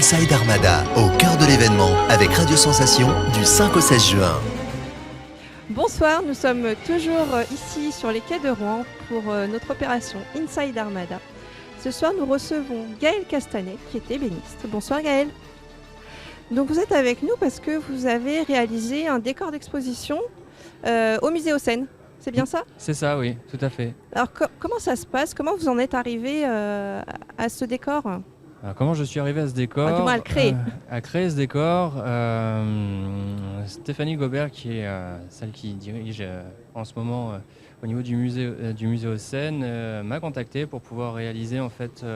Inside Armada, au cœur de l'événement, avec Radio Sensation, du 5 au 16 juin. Bonsoir, nous sommes toujours ici sur les quais de Rouen pour notre opération Inside Armada. Ce soir, nous recevons Gaëlle Castanet, qui est ébéniste. Bonsoir Gaëlle. Donc vous êtes avec nous parce que vous avez réalisé un décor d'exposition au musée Haussène. C'est bien ça? C'est ça, oui, tout à fait. Alors comment ça se passe? Comment vous en êtes arrivé à ce décor? Alors, comment je suis arrivé à ce décor? Du moins à le créer. À créer ce décor, Stéphanie Gobert, qui est celle qui dirige en ce moment au niveau du musée Haussène, m'a contacté pour pouvoir réaliser en fait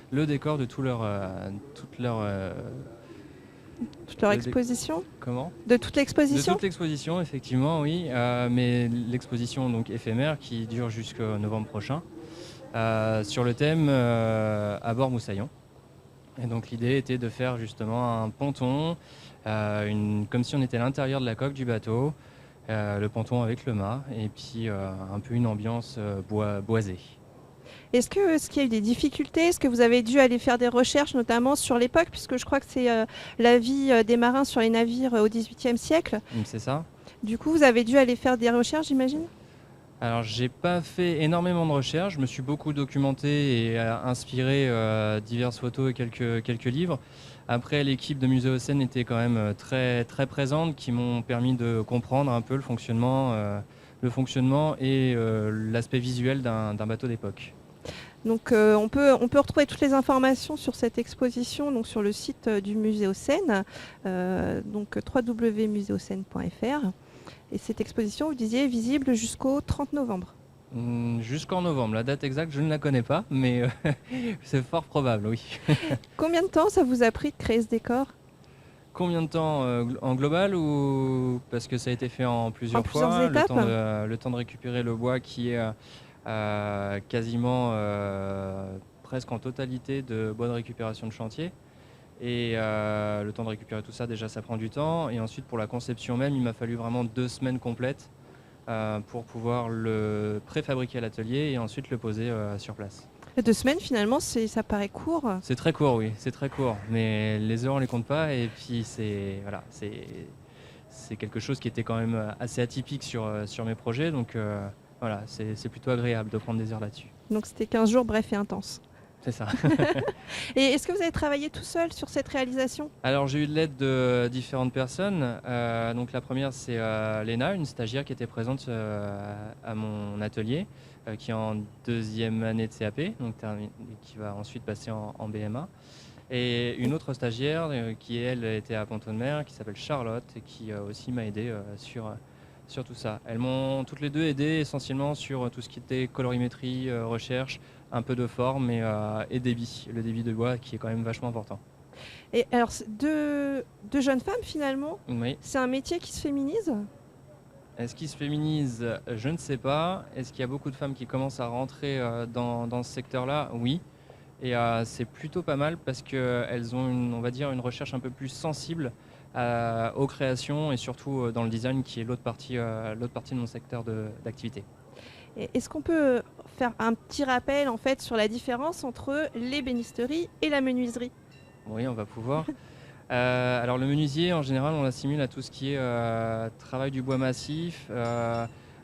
le décor de toute leur exposition? Comment? De toute l'exposition? De toute l'exposition, effectivement, oui. Mais l'exposition donc éphémère qui dure jusqu'au novembre prochain, sur le thème à bord Moussaillon. Et donc l'idée était de faire justement un ponton, comme si on était à l'intérieur de la coque du bateau, le ponton avec le mât, et puis un peu une ambiance boisée. Est-ce qu'il y a eu des difficultés? Est-ce que vous avez dû aller faire des recherches, notamment sur l'époque, puisque je crois que c'est la vie des marins sur les navires au XVIIIe siècle? C'est ça. Du coup, vous avez dû aller faire des recherches, j'imagine? Alors, j'ai pas fait énormément de recherches. Je me suis beaucoup documenté et inspiré diverses photos et quelques livres. Après, l'équipe de Musée Haussène était quand même très, très présente, qui m'ont permis de comprendre un peu le fonctionnement et l'aspect visuel d'un bateau d'époque. Donc on peut retrouver toutes les informations sur cette exposition donc sur le site du musée Haussène, donc www.museehaussène.fr. Et cette exposition, vous disiez, est visible jusqu'au 30 novembre. Jusqu'en novembre. La date exacte, je ne la connais pas, mais c'est fort probable, oui. Combien de temps ça vous a pris de créer ce décor? Combien de temps en global ou parce que ça a été fait en plusieurs fois, étapes. Le temps de récupérer le bois qui est quasiment presque en totalité de bois de récupération de chantier. Et le temps de récupérer tout ça, déjà, ça prend du temps. Et ensuite, pour la conception même, il m'a fallu vraiment 2 semaines complètes pour pouvoir le préfabriquer à l'atelier et ensuite le poser sur place. 2 semaines, finalement, ça paraît court. C'est très court, oui, c'est très court. Mais les heures, on les compte pas. Et puis, c'est quelque chose qui était quand même assez atypique sur mes projets. Donc, voilà, c'est plutôt agréable de prendre des heures là-dessus. Donc, c'était 15 jours bref et intense. C'est ça. Et est-ce que vous avez travaillé tout seul sur cette réalisation? Alors j'ai eu de l'aide de différentes personnes. Donc la première c'est Léna, une stagiaire qui était présente à mon atelier, qui est en 2e année de CAP, donc qui va ensuite passer en BMA. Et une autre stagiaire qui elle était à Pont-de-Mer, qui s'appelle Charlotte et qui aussi m'a aidé sur tout ça. Elles m'ont toutes les deux aidé essentiellement sur tout ce qui était colorimétrie, recherche, un peu de forme et débit, le débit de bois qui est quand même vachement important. Et alors, deux jeunes femmes finalement, Oui. C'est un métier qui se féminise? Est-ce qu'il se féminise? Je ne sais pas. Est-ce qu'il y a beaucoup de femmes qui commencent à rentrer dans ce secteur-là? Oui. Et c'est plutôt pas mal parce qu'elles ont on va dire, une recherche un peu plus sensible aux créations et surtout dans le design qui est l'autre partie de mon secteur d'activité. Est-ce qu'on peut faire un petit rappel en fait sur la différence entre l'ébénisterie et la menuiserie? Oui, on va pouvoir. Alors le menuisier, en général, on l'assimile à tout ce qui est travail du bois massif.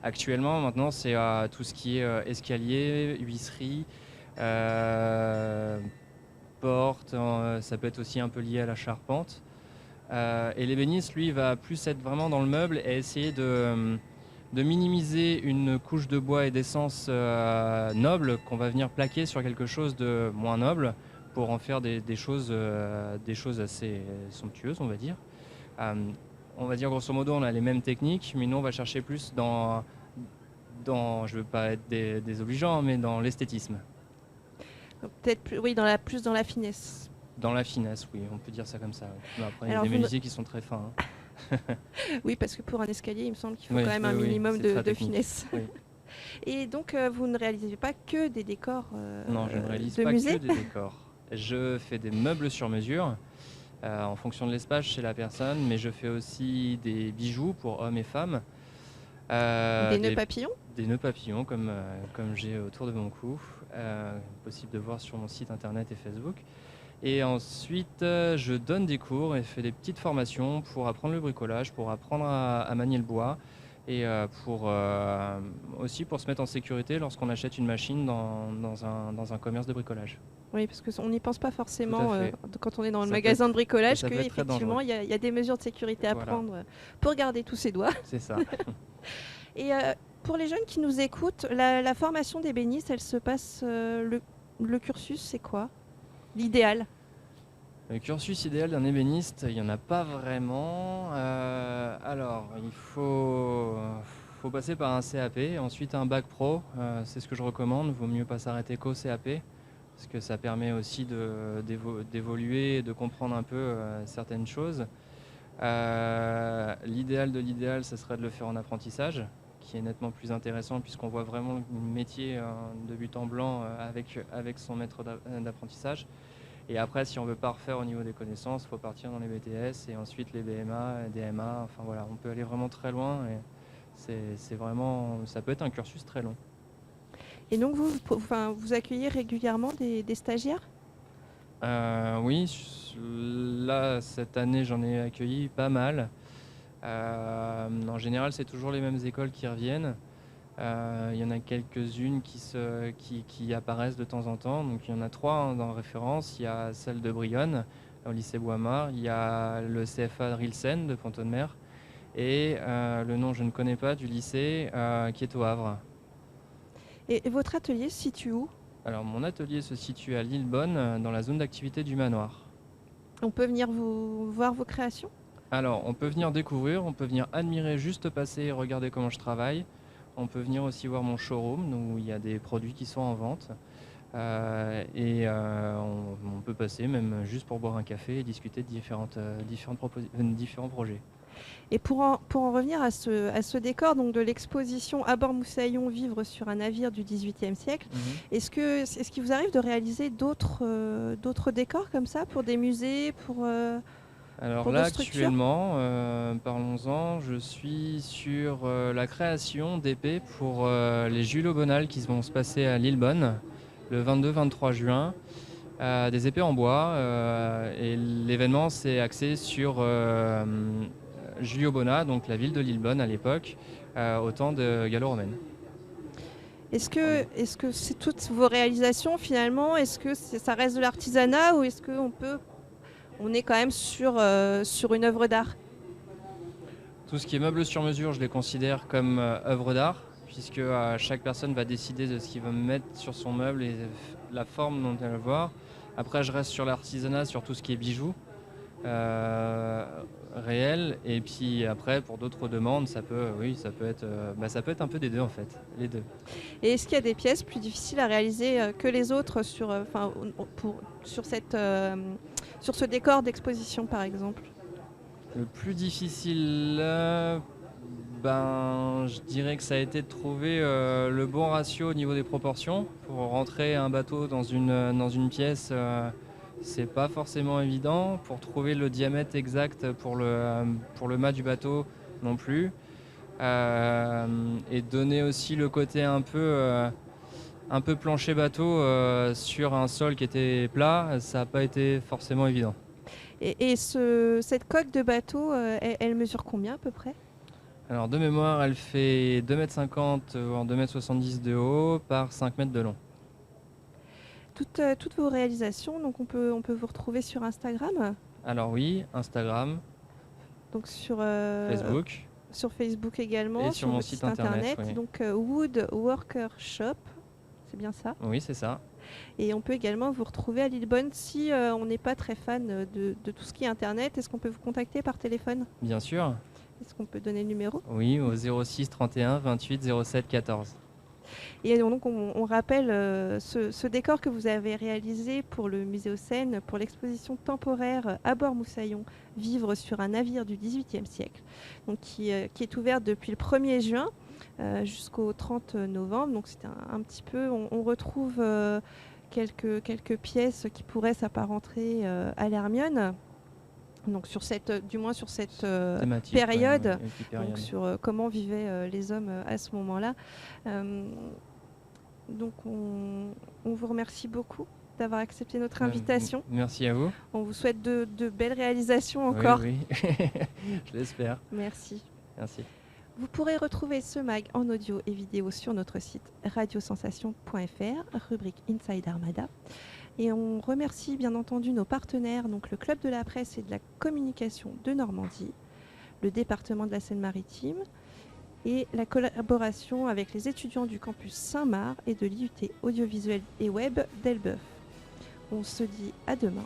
Actuellement, maintenant, c'est tout ce qui est escalier, huisserie, porte. Ça peut être aussi un peu lié à la charpente. Et l'ébéniste, lui, va plus être vraiment dans le meuble et essayer de minimiser une couche de bois et d'essence noble qu'on va venir plaquer sur quelque chose de moins noble pour en faire des choses assez somptueuses, on va dire. On va dire grosso modo, on a les mêmes techniques, mais nous on va chercher plus dans je ne veux pas être désobligeant, mais dans l'esthétisme. Peut-être plus dans la finesse. Dans la finesse, oui, on peut dire ça comme ça. Oui. Après, il y a des menuisiers qui sont très fins. Oui, parce que pour un escalier, il me semble qu'il faut quand même un minimum de finesse. Oui. Et donc, vous ne réalisez pas que des décors Non, je ne réalise de pas musée? que des décors. Je fais des meubles sur mesure, en fonction de l'espace chez la personne, mais je fais aussi des bijoux pour hommes et femmes. Des nœuds papillons? Des nœuds papillons, comme j'ai autour de mon cou, possible de voir sur mon site internet et Facebook. Et ensuite, je donne des cours et fais des petites formations pour apprendre le bricolage, pour apprendre à manier le bois et aussi pour se mettre en sécurité lorsqu'on achète une machine dans un commerce de bricolage. Oui, parce qu'on n'y pense pas Tout forcément à fait. quand on est dans le Ça peut magasin de être- bricolage ça peut être très qu'effectivement, dangereux. il y a des mesures de sécurité à Voilà. prendre pour garder tous ses doigts. C'est ça. Et pour les jeunes qui nous écoutent, la formation d'ébéniste, elle se passe, le cursus, c'est quoi? L'idéal? Le cursus idéal d'un ébéniste, il n'y en a pas vraiment. Alors, faut passer par un CAP, ensuite un bac pro. C'est ce que je recommande. Vaut mieux pas s'arrêter qu'au CAP, parce que ça permet aussi d'évoluer et de comprendre un peu certaines choses. L'idéal de l'idéal, ce serait de le faire en apprentissage, qui est nettement plus intéressant puisqu'on voit vraiment le métier de but en blanc avec son maître d'apprentissage. Et après, si on veut pas refaire au niveau des connaissances, il faut partir dans les BTS et ensuite les BMA, DMA. Enfin voilà, on peut aller vraiment très loin et c'est vraiment, ça peut être un cursus très long. Et donc vous accueillez régulièrement des stagiaires? Oui, là cette année j'en ai accueilli pas mal. En général, c'est toujours les mêmes écoles qui reviennent. Il y en a quelques-unes qui apparaissent de temps en temps. Donc il y en a 3 dans référence. Il y a celle de Brionne, au lycée Boismar. Il y a le CFA de Rilsen, de Pont-de-Mer. Et le nom, je ne connais pas, du lycée qui est au Havre. Et votre atelier se situe où? Alors mon atelier se situe à Lillebonne, dans la zone d'activité du manoir. On peut venir voir vos créations? Alors on peut venir découvrir, on peut venir admirer, juste passer et regarder comment je travaille. On peut venir aussi voir mon showroom où il y a des produits qui sont en vente. On peut passer même juste pour boire un café et discuter de différents projets. Et pour en revenir à ce décor donc de l'exposition À bord Moussaillon, vivre sur un navire du XVIIIe siècle, est-ce qu'il vous arrive de réaliser d'autres décors comme ça pour des musées, Alors pour là d'autres structures? actuellement, parlons-en, je suis sur la création d'épées pour les Jules Bonal qui vont se passer à Lillebonne le 22-23 juin. Des épées en bois et l'événement s'est axé sur Julio Bona, donc la ville de Lillebonne à l'époque, au temps de gallo-romaine. Est-ce que c'est toutes vos réalisations finalement? Est-ce que ça reste de l'artisanat ou est-ce qu'on est quand même sur une œuvre d'art? Tout ce qui est meubles sur mesure, je les considère comme œuvre d'art, puisque chaque personne va décider de ce qu'il veut mettre sur son meuble et la forme dont elle va le voir. Après, je reste sur l'artisanat, sur tout ce qui est bijoux réel. Et puis après, pour d'autres demandes, ça peut être un peu des deux en fait, les deux. Et est-ce qu'il y a des pièces plus difficiles à réaliser que les autres sur ce décor d'exposition par exemple? Le plus difficile, je dirais que ça a été de trouver le bon ratio au niveau des proportions. Pour rentrer un bateau dans une pièce, c'est pas forcément évident. Pour trouver le diamètre exact pour le mât du bateau non plus. Et donner aussi le côté un peu plancher bateau sur un sol qui était plat, ça n'a pas été forcément évident. Et cette coque de bateau, elle mesure combien à peu près? Alors de mémoire, elle fait 2,50 m voire 2,70 m de haut par 5 mètres de long. Toutes vos réalisations, donc on peut vous retrouver sur Instagram, Alors oui, Instagram, donc Facebook sur Facebook également, et sur mon votre site internet. Oui. donc Woodworker Shop, c'est bien ça. Oui, c'est ça. Et on peut également vous retrouver à Lillebonne si on n'est pas très fan de tout ce qui est internet. Est-ce qu'on peut vous contacter par téléphone? Bien sûr. Est-ce qu'on peut donner le numéro? Oui, au 06 31 28 07 14. Et donc on rappelle ce décor que vous avez réalisé pour le musée aux Seines, pour l'exposition temporaire À bord Moussaillon, vivre sur un navire du XVIIIe siècle, donc qui est ouverte depuis le 1er juin jusqu'au 30 novembre. Donc c'est un petit peu, on retrouve quelques pièces qui pourraient s'apparenter à l'Hermione. Donc du moins sur cette Thématique, période, période. donc sur comment vivaient les hommes à ce moment-là. Donc on vous remercie beaucoup d'avoir accepté notre invitation. Merci à vous. On vous souhaite de belles réalisations encore. Oui, je l'espère. Merci. Merci. Vous pourrez retrouver ce mag en audio et vidéo sur notre site radiosensation.fr, rubrique Inside Armada. Et on remercie bien entendu nos partenaires, donc le Club de la presse et de la communication de Normandie, le département de la Seine-Maritime et la collaboration avec les étudiants du campus Saint-Marc et de l'IUT audiovisuel et web d'Elbeuf. On se dit à demain